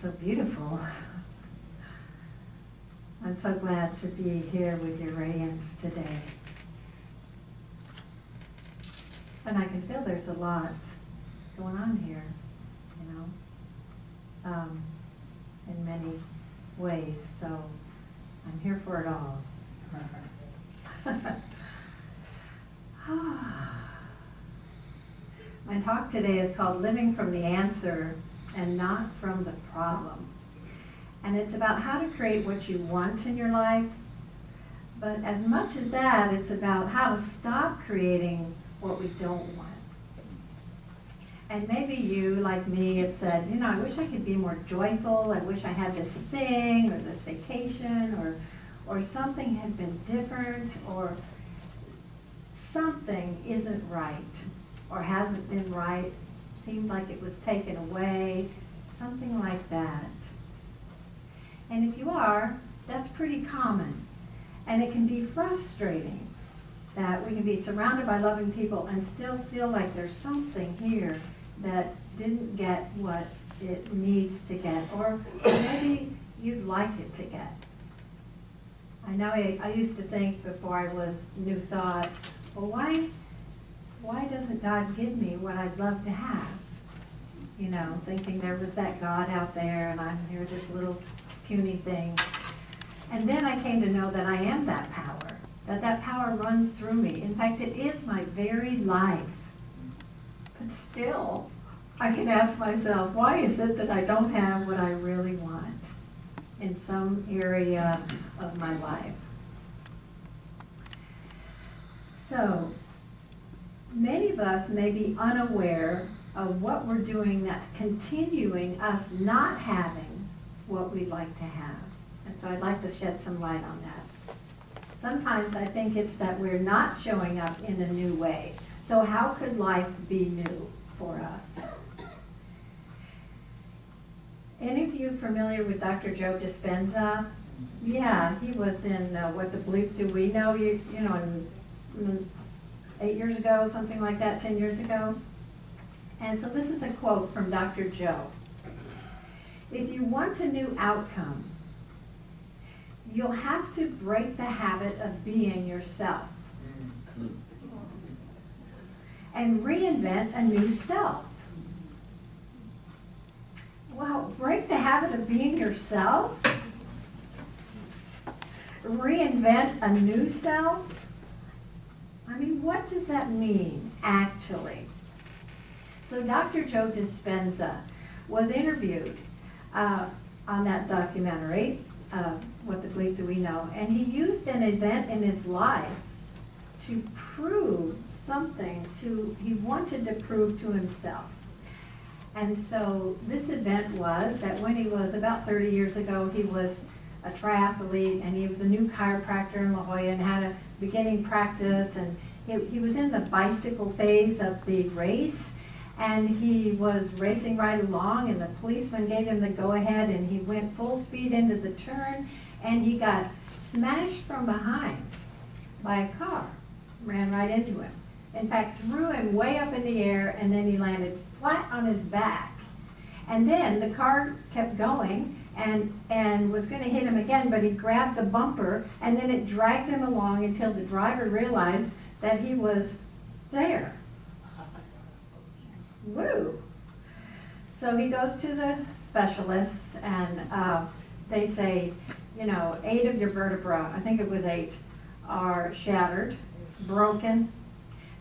so beautiful. I'm so glad to be here with your radiance today. And I can feel there's a lot going on here, you know, in many ways. So I'm here for it all. My talk today is called Living from the Answer and Not from the Problem. And it's about how to create what you want in your life. But as much as that, it's about how to stop creating what we don't want. And maybe you, like me, have said, you know, I wish I could be more joyful. I wish I had this thing or this vacation or something had been different or something isn't right or hasn't been right, seemed like it was taken away, something like that. And if you are, that's pretty common. And it can be frustrating that we can be surrounded by loving people and still feel like there's something here that didn't get what it needs to get, or maybe you'd like it to get. I know I used to think before I was New Thought, well, why doesn't God give me what I'd love to have? You know, thinking there was that God out there and I'm here, this little puny thing. And then I came to know that I am that power, that power runs through me. In fact, it is my very life. But still, I can ask myself, why is it that I don't have what I really want in some area of my life? So, many of us may be unaware of what we're doing that's continuing us not having what we'd like to have. And so I'd like to shed some light on that. Sometimes I think it's that we're not showing up in a new way. So how could life be new for us? Any of you familiar with Dr. Joe Dispenza? Yeah, he was in What the Bleep Do We Know? You know, in 8 years ago, something like that, 10 years ago. And so this is a quote from Dr. Joe. If you want a new outcome, you'll have to break the habit of being yourself and reinvent a new self. Wow, break the habit of being yourself? Reinvent a new self? I mean, what does that mean, actually? So Dr. Joe Dispenza was interviewed on that documentary, What the Bleep Do We Know? And he used an event in his life to prove something he wanted to prove to himself. And so this event was that when he was about 30 years ago, he was a triathlete and he was a new chiropractor in La Jolla and had a beginning practice, and he was in the bicycle phase of the race. And he was racing right along, and the policeman gave him the go-ahead, and he went full speed into the turn, and he got smashed from behind by a car, ran right into him. In fact, threw him way up in the air, and then he landed flat on his back. And then the car kept going and was going to hit him again, but he grabbed the bumper, and then it dragged him along until the driver realized that he was there. Woo! So he goes to the specialists, and they say, you know, 8 of your vertebrae, I think it was 8, are shattered, broken.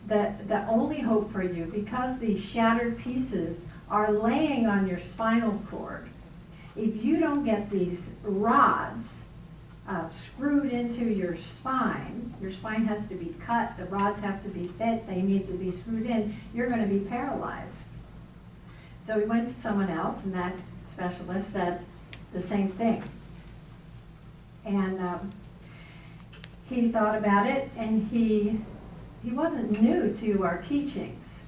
The only hope for you, because these shattered pieces are laying on your spinal cord, if you don't get these rods screwed into your spine has to be cut, the rods have to be fit, they need to be screwed in, you're going to be paralyzed. So he went to someone else, and that specialist said the same thing. And he thought about it, and he wasn't new to our teachings.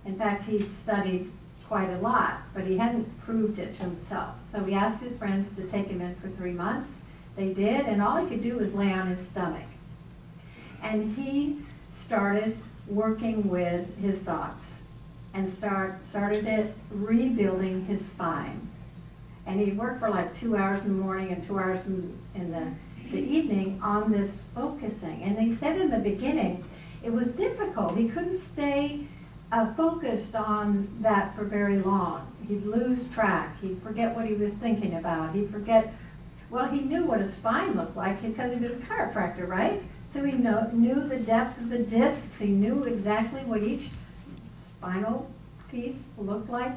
In fact, he'd studied quite a lot, but he hadn't proved it to himself. So he asked his friends to take him in for 3 months. They did, and all he could do was lay on his stomach. And he started working with his thoughts and started rebuilding his spine. And he worked for like 2 hours in the morning and 2 hours in the evening on this focusing. And he said in the beginning, it was difficult. He couldn't stay focused on that for very long. He'd lose track. He'd forget what he was thinking about. He'd forget, well, he knew what a spine looked like because he was a chiropractor, right? So he knew the depth of the discs. He knew exactly what each spinal piece looked like.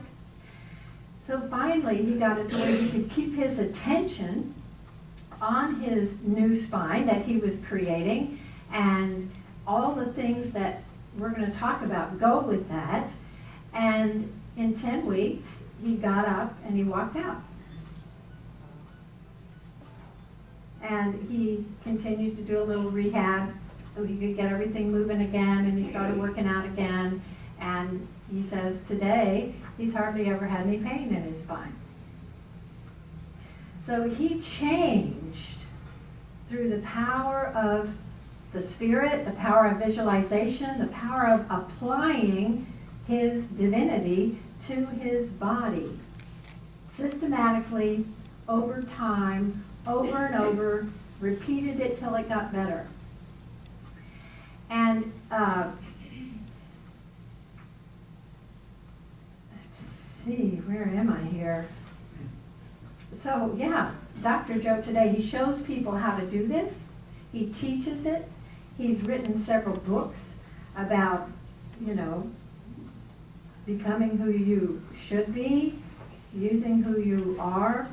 So finally, he got it to where he could keep his attention on his new spine that he was creating, and all the things that we're going to talk about go with that. And in 10 weeks, he got up and he walked out. And he continued to do a little rehab so he could get everything moving again, and he started working out again. And he says today, he's hardly ever had any pain in his spine. So he changed through the power of the Spirit, the power of visualization, the power of applying his divinity to his body, systematically, over time, over and over, repeated it till it got better. And let's see, where am I here? So yeah, Dr. Joe today, he shows people how to do this. He teaches it. He's written several books about, becoming who you should be, using who you are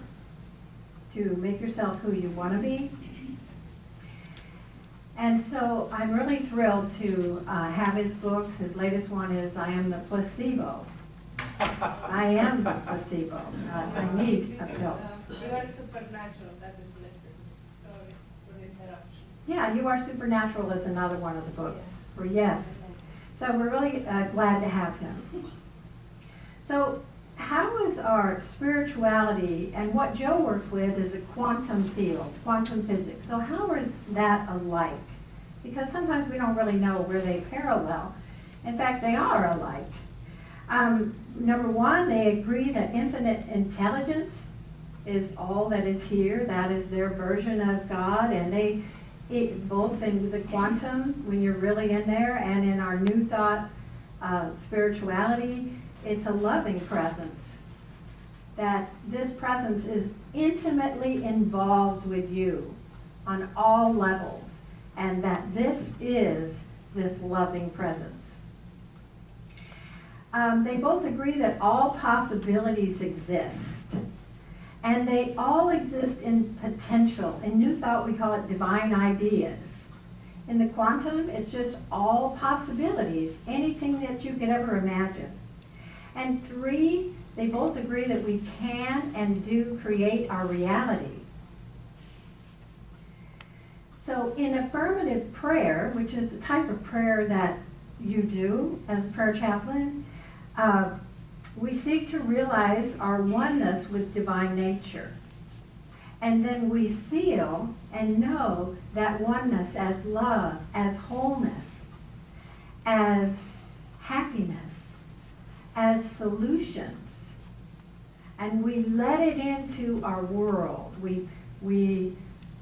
to make yourself who you want to be. And so I'm really thrilled to have his books. His latest one is I Am the Placebo. I am the placebo. I need a pill. You are supernatural. That is listed. Sorry for the interruption. Yeah, You Are Supernatural is another one of the books. Yes. So we're really glad to have him. So how is our spirituality, and what Joe works with is a quantum field, quantum physics. So how is that alike? Because sometimes we don't really know where they parallel. In fact, they are alike. Number one, they agree that infinite intelligence is all that is here. That is their version of God. And both in the quantum, when you're really in there, and in our New Thought spirituality, it's a loving presence. That this presence is intimately involved with you on all levels. And that this is this loving presence. They both agree that all possibilities exist. And they all exist in potential. In New Thought, we call it divine ideas. In the quantum, it's just all possibilities, anything that you could ever imagine. And three, they both agree that we can and do create our reality. So in affirmative prayer, which is the type of prayer that you do as a prayer chaplain, we seek to realize our oneness with divine nature. And then we feel and know that oneness as love, as wholeness, as happiness, as solutions. And we let it into our world. We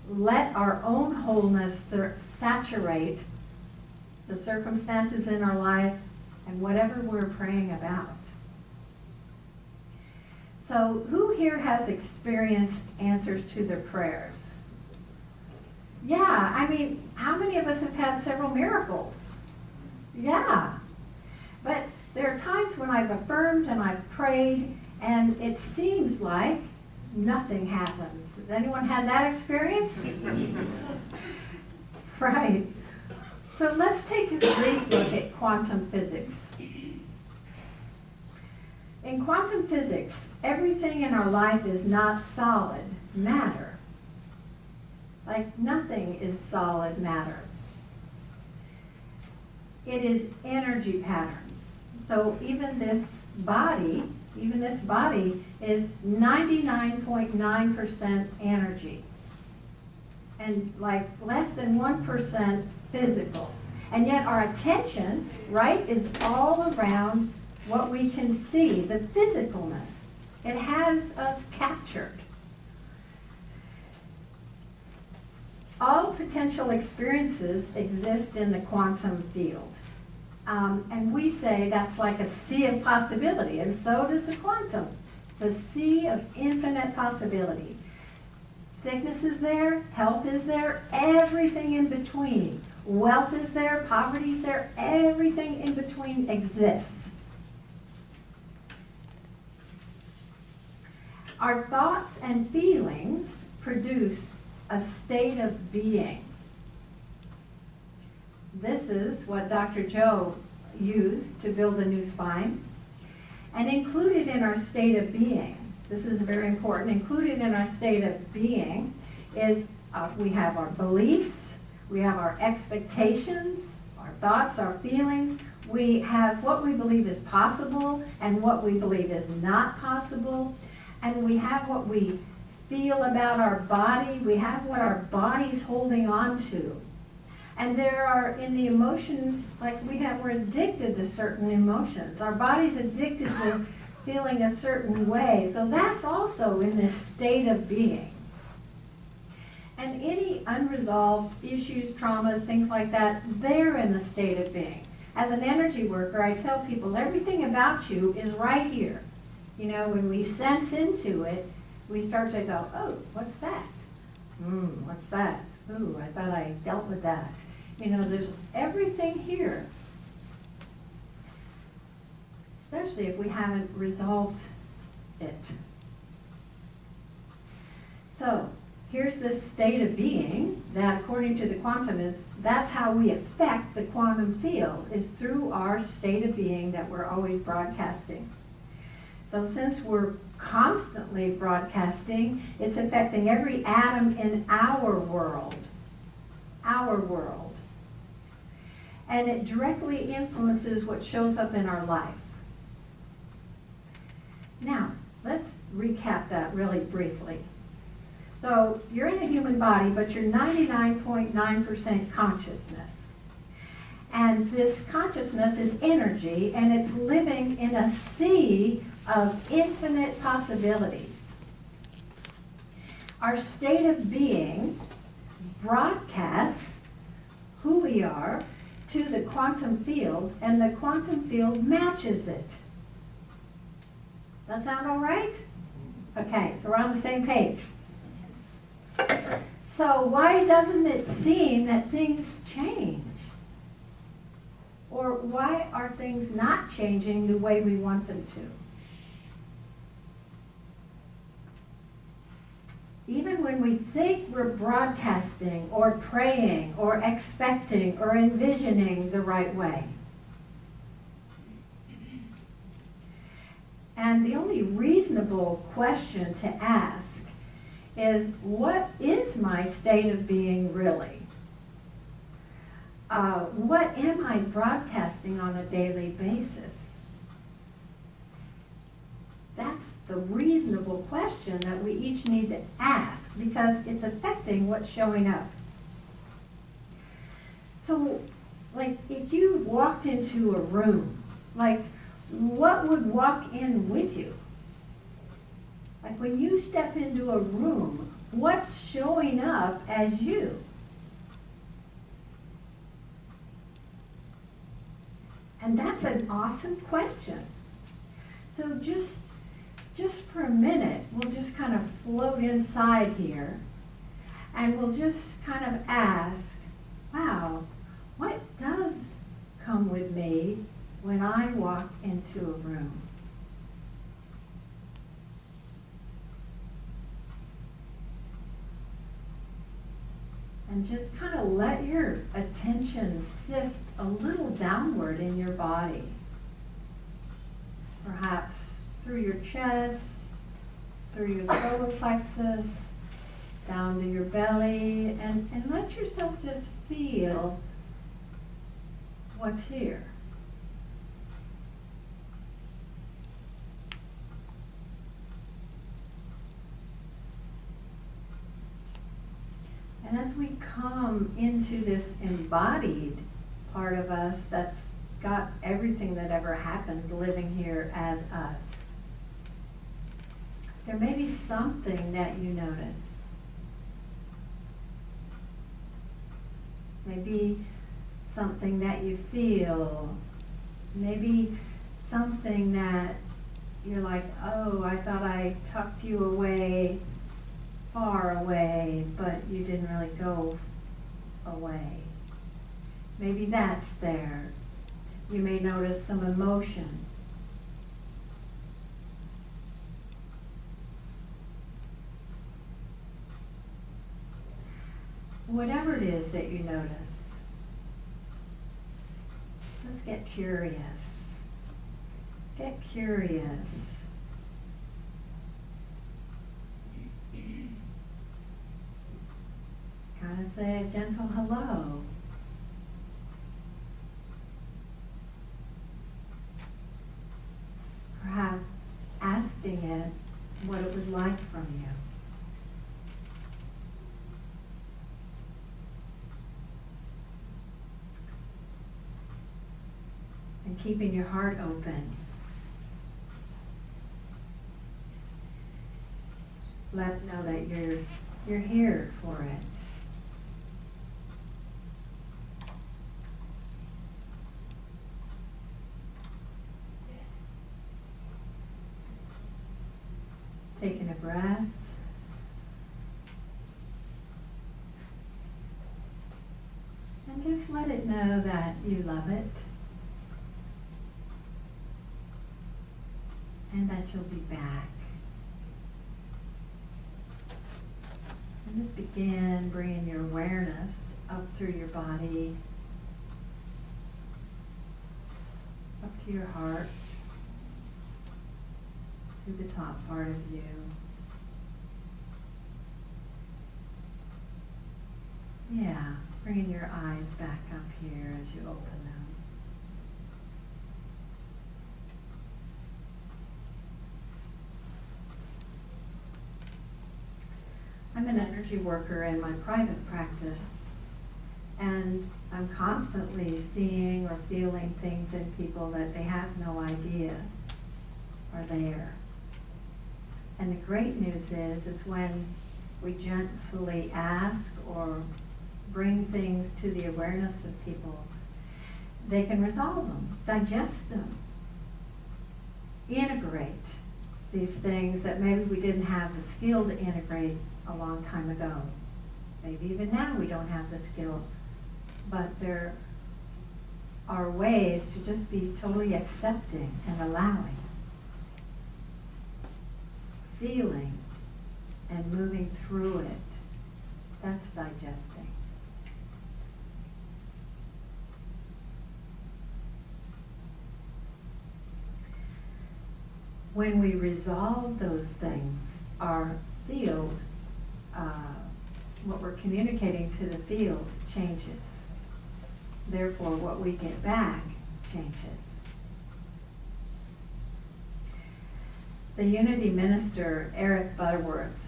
let our own wholeness saturate the circumstances in our life and whatever we're praying about. So who here has experienced answers to their prayers? Yeah, I mean, how many of us have had several miracles? Yeah. But there are times when I've affirmed and I've prayed and it seems like nothing happens. Has anyone had that experience? Right. So let's take a brief look at quantum physics. In quantum physics, everything in our life is not solid matter. Like nothing is solid matter. It is energy patterns. So even this body is 99.9% energy. And like less than 1% physical. And yet our attention, right, is all around what we can see, the physicalness. It has us captured. All potential experiences exist in the quantum field. And we say that's like a sea of possibility, and so does the quantum. It's a sea of infinite possibility. Sickness is there, health is there, everything in between. Wealth is there, poverty is there, everything in between exists. Our thoughts and feelings produce a state of being. This is what Dr. Joe used to build a new spine. And included in our state of being, this is very important, included in our state of being is we have our beliefs, we have our expectations, our thoughts, our feelings. We have what we believe is possible and what we believe is not possible. And we have what we feel about our body. We have what our body's holding on to. And there are, in the emotions, like we're addicted to certain emotions. Our body's addicted to feeling a certain way. So that's also in this state of being. And any unresolved issues, traumas, things like that, they're in the state of being. As an energy worker, I tell people everything about you is right here. You know, when we sense into it, we start to go, oh, what's that? What's that? Ooh, I thought I dealt with that. You know, there's everything here. Especially if we haven't resolved it. So, here's this state of being that, according to the quantum, that's how we affect the quantum field, is through our state of being that we're always broadcasting. So since we're constantly broadcasting, it's affecting every atom in our world. Our world. And it directly influences what shows up in our life. Now, let's recap that really briefly. So, you're in a human body, but you're 99.9% consciousness. And this consciousness is energy, and it's living in a sea of infinite possibilities. Our state of being broadcasts who we are to the quantum field, and the quantum field matches it. That sound all right? Okay, so we're on the same page. So why doesn't it seem that things change? Or why are things not changing the way we want them to? Even when we think we're broadcasting or praying or expecting or envisioning the right way. And the only reasonable question to ask is, what is my state of being really? What am I broadcasting on a daily basis? That's the reasonable question that we each need to ask, because it's affecting what's showing up. So, like, if you walked into a room, like, what would walk in with you? Like, when you step into a room, what's showing up as you? And that's an awesome question. So just for a minute, we'll just kind of float inside here, and we'll just kind of ask, wow, what does come with me when I walk into a room? And just kind of let your attention sift a little downward in your body. Perhaps through your chest, through your solar plexus, down to your belly, and let yourself just feel what's here. And as we come into this embodied part of us that's got everything that ever happened living here as us, There may be something that you notice. Maybe something that you feel. Maybe something that you're like, oh, I thought I tucked you away, far away, but you didn't really go away. Maybe that's there. You may notice some emotion. Whatever it is that you notice, just get curious. Get curious. Kind of say a gentle hello. Perhaps asking it what it would like from you. And keeping your heart open. Let it know that you're here for it. Taking a breath. And just let it know that you love it. And that you'll be back. And just begin bringing your awareness up through your body, up to your heart, through the top part of you. Yeah, bringing your eyes back up here as you open them. I'm an energy worker in my private practice, and I'm constantly seeing or feeling things in people that they have no idea are there. And the great news is when we gently ask or bring things to the awareness of people, they can resolve them, digest them, integrate these things that maybe we didn't have the skill to integrate a long time ago. Maybe even now we don't have the skills, but there are ways to just be totally accepting and allowing, feeling and moving through it. That's digesting. When we resolve those things, our field, what we're communicating to the field changes. Therefore, what we get back changes. The Unity Minister, Eric Butterworth,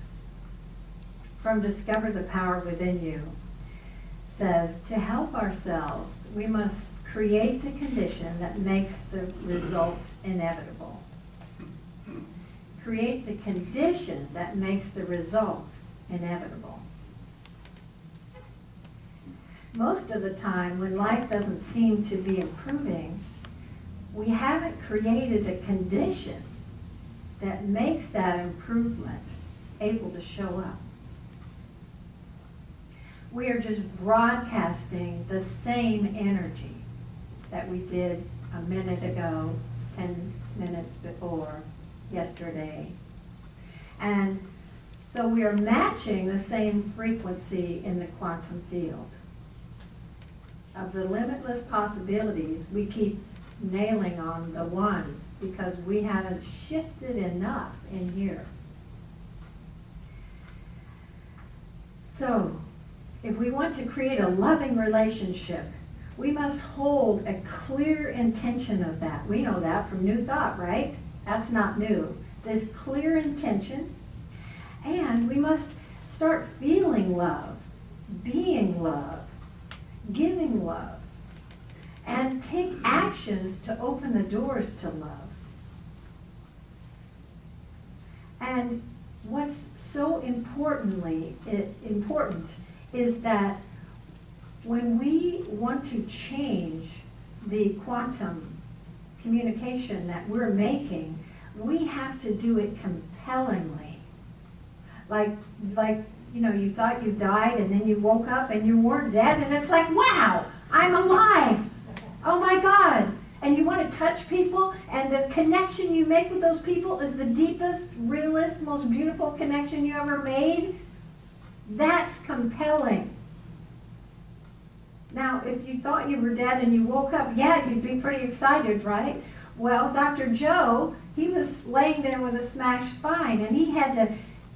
from Discover the Power Within You, says, to help ourselves, we must create the condition that makes the result inevitable. Create the condition that makes the result inevitable. Most of the time, when life doesn't seem to be improving, we haven't created a condition that makes that improvement able to show up. We are just broadcasting the same energy that we did a minute ago, 10 minutes before, yesterday. And so we are matching the same frequency in the quantum field. Of the limitless possibilities, we keep nailing on the one because we haven't shifted enough in here. So, if we want to create a loving relationship, we must hold a clear intention of that. We know that from New Thought, right? That's not new. This clear intention, and we must start feeling love, being love, giving love, and take actions to open the doors to love. And what's so important is that when we want to change the quantum communication that we're making, we have to do it compellingly. Like, you thought you died and then you woke up and you weren't dead, and it's like, wow, I'm alive. Oh my God. And you want to touch people, and the connection you make with those people is the deepest, realest, most beautiful connection you ever made. That's compelling. Now, if you thought you were dead and you woke up, yeah, you'd be pretty excited, right? Well, Dr. Joe, he was laying there with a smashed spine, and he had to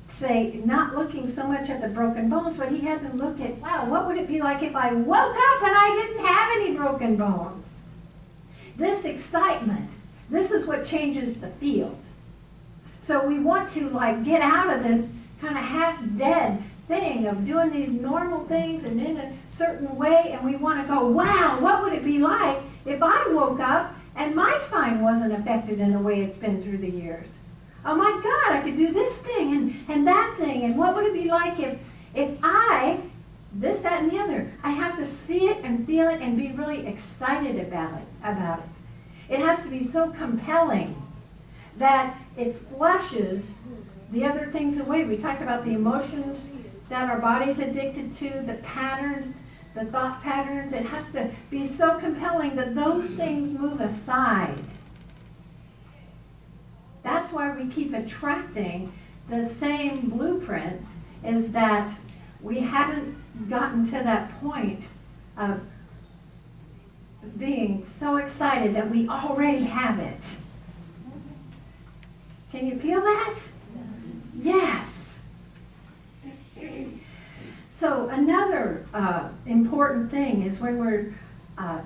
say, not looking so much at the broken bones, but he had to look at, wow, what would it be like if I woke up and I didn't have any broken bones? This excitement, this is what changes the field. So we want to get out of this kind of half-dead thing of doing these normal things and in a certain way, and we want to go, wow, what would it be like if I woke up and my spine wasn't affected in the way it's been through the years? Oh my God, I could do this thing and that thing, and what would it be like if I, this, that, and the other. I have to see it and feel it and be really excited about it. It has to be so compelling that it flushes the other things away. We talked about the emotions that our body's addicted to, the patterns, the thought patterns. It has to be so compelling that those things move aside. That's why we keep attracting the same blueprint, is that we haven't gotten to that point of being so excited that we already have it. Can you feel that? Yes. So another important thing is when we're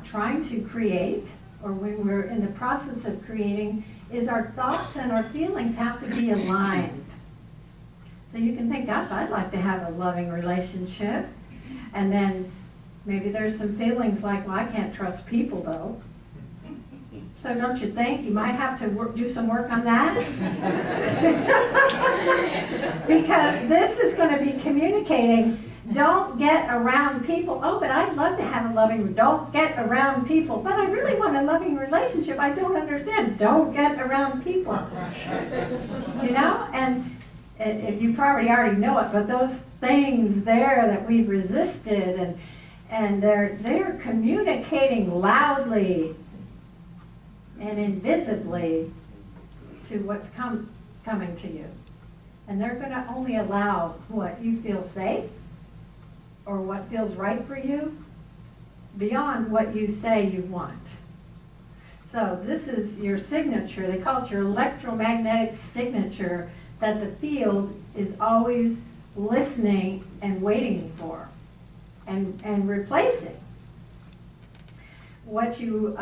trying to create, or when we're in the process of creating, is our thoughts and our feelings have to be aligned. So you can think, gosh, I'd like to have a loving relationship. And then maybe there's some feelings like, well, I can't trust people though. So don't you think you might have to do some work on that? Because this is going to be communicating, don't get around people. Oh, but I'd love to have a loving, don't get around people. But I really want a loving relationship. I don't understand. Don't get around people. You know, and you probably already know it, but those things there that we've resisted, and they're communicating loudly and invisibly to what's coming to you. And they're going to only allow what you feel safe or what feels right for you beyond what you say you want. So this is your signature. They call it your electromagnetic signature that the field is always listening and waiting for and replacing what you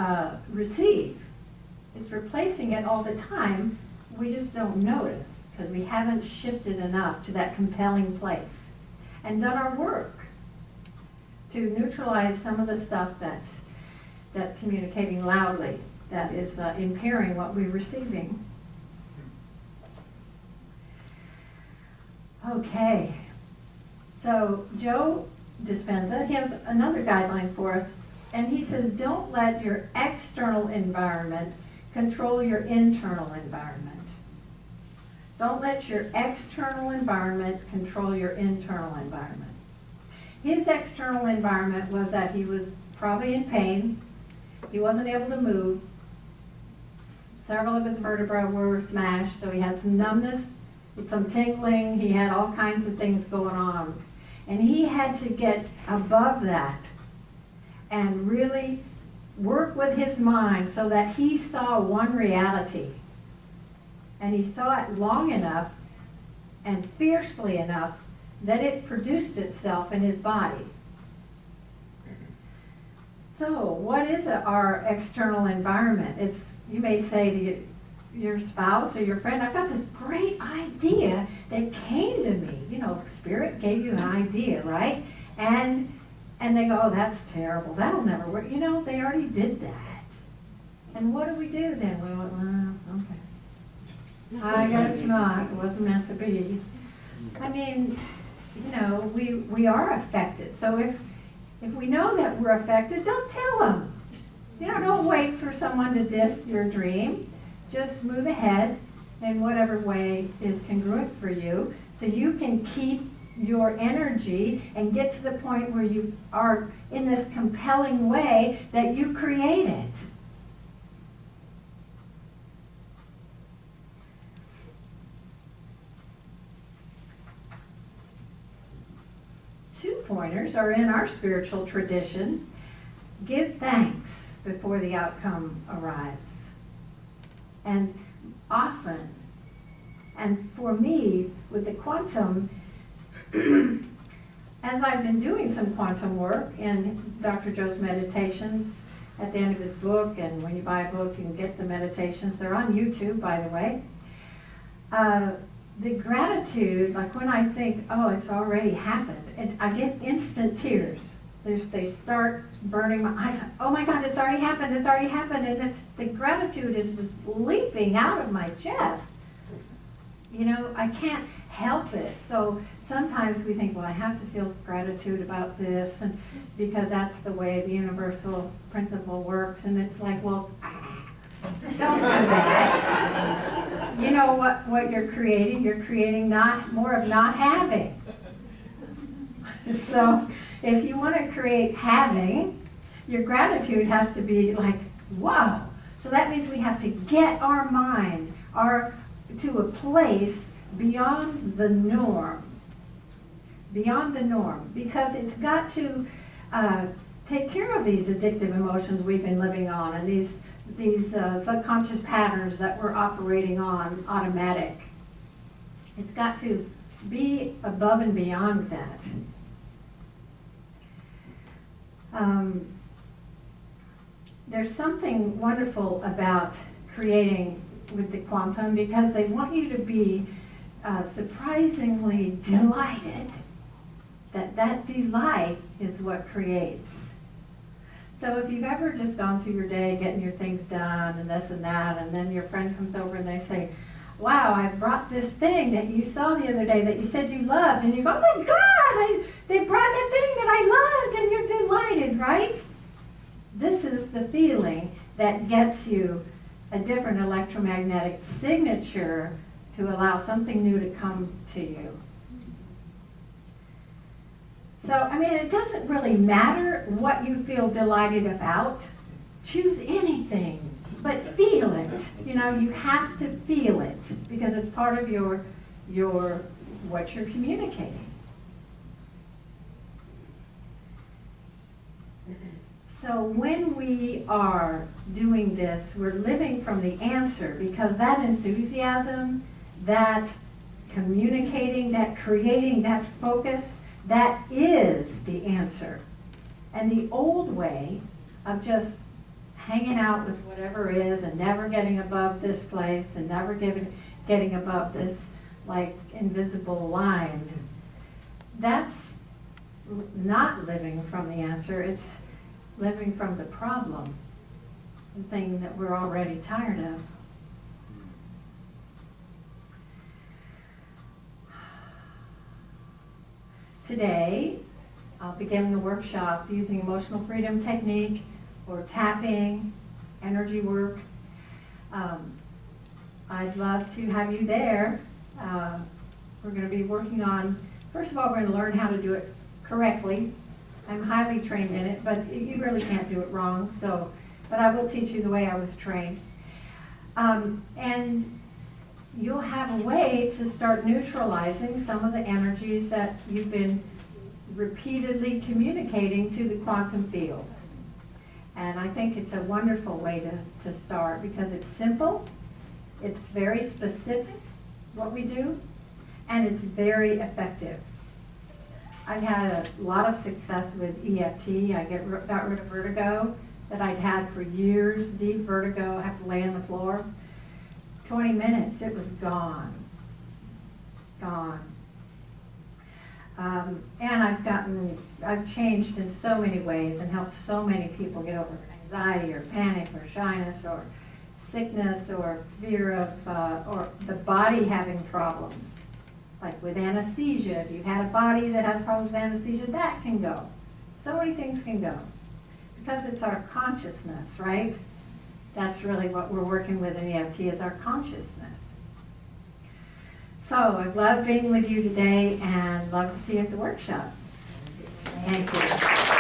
receive. It's replacing it all the time. We just don't notice because we haven't shifted enough to that compelling place and done our work to neutralize some of the stuff that's communicating loudly, that is impairing what we're receiving. Okay, so Joe Dispenza, he has another guideline for us, and he says, don't let your external environment control your internal environment. Don't let your external environment control your internal environment. His external environment was that he was probably in pain. He wasn't able to move. Several of his vertebrae were smashed, so he had some numbness, some tingling. He had all kinds of things going on. And he had to get above that and really work with his mind so that he saw one reality. And he saw it long enough and fiercely enough that it produced itself in his body. So what is our external environment? It's, you may say to your spouse or your friend, I've got this great idea that came to me. You know, Spirit gave you an idea, right? And they go, oh, that's terrible. That'll never work. You know, they already did that. And what do we do then? We went, okay. I guess not. It wasn't meant to be. I mean, you know, we are affected. So if we know that we're affected, don't tell them. You know, don't wait for someone to diss your dream. Just move ahead in whatever way is congruent for you so you can keep your energy and get to the point where you are in this compelling way that you created. Two pointers are in our spiritual tradition. Give thanks before the outcome arrives. And often, and for me, with the quantum, as I've been doing some quantum work in Dr. Joe's meditations at the end of his book, and when you buy a book, you can get the meditations. They're on YouTube, by the way. The gratitude, like when I think, oh, it's already happened, and I get instant tears. They start burning my eyes. Oh my God, it's already happened, it's already happened. And the gratitude is just leaping out of my chest. You know, I can't help it. So sometimes we think, well, I have to feel gratitude about this, and because that's the way the universal principle works. And it's like, well, don't do that. You know what you're creating? You're creating more of not having. So if you want to create having, your gratitude has to be like, wow. So that means we have to get our mind to a place beyond the norm. Beyond the norm. Because it's got to take care of these addictive emotions we've been living on, and these subconscious patterns that we're operating on automatic. It's got to be above and beyond that. There's something wonderful about creating with the quantum, because they want you to be surprisingly delighted that delight is what creates. So if you've ever just gone through your day getting your things done and this and that, and then your friend comes over and they say, wow, I brought this thing that you saw the other day that you said you loved, and you go, oh my God, they brought that thing that I loved, and you're delighted, right? This is the feeling that gets you a different electromagnetic signature to allow something new to come to you. So, I mean, it doesn't really matter what you feel delighted about. Choose anything, but feel it. You know, you have to feel it because it's part of your what you're communicating. So when we are doing this, we're living from the answer, because that enthusiasm, that communicating, that creating, that focus, that is the answer. And the old way of just hanging out with whatever is and never getting above this place and never getting above this like invisible line, that's not living from the answer. It's living from the problem, the thing that we're already tired of. Today, I'll begin the workshop using emotional freedom technique or tapping, energy work. I'd love to have you there. We're going to be working on, first of all, we're going to learn how to do it correctly. I'm highly trained in it, but you really can't do it wrong. But I will teach you the way I was trained. And you'll have a way to start neutralizing some of the energies that you've been repeatedly communicating to the quantum field. And I think it's a wonderful way to start, because it's simple, it's very specific, what we do, and it's very effective. I've had a lot of success with EFT. I got rid of vertigo that I'd had for years, deep vertigo. I have to lay on the floor. 20 minutes, it was gone. Gone. And I've changed in so many ways and helped so many people get over anxiety or panic or shyness or sickness or fear of, or the body having problems. Like with anesthesia, if you've had a body that has problems with anesthesia, that can go. So many things can go. Because it's our consciousness, right? That's really what we're working with in EFT, is our consciousness. So I've loved being with you today and love to see you at the workshop. Thank you.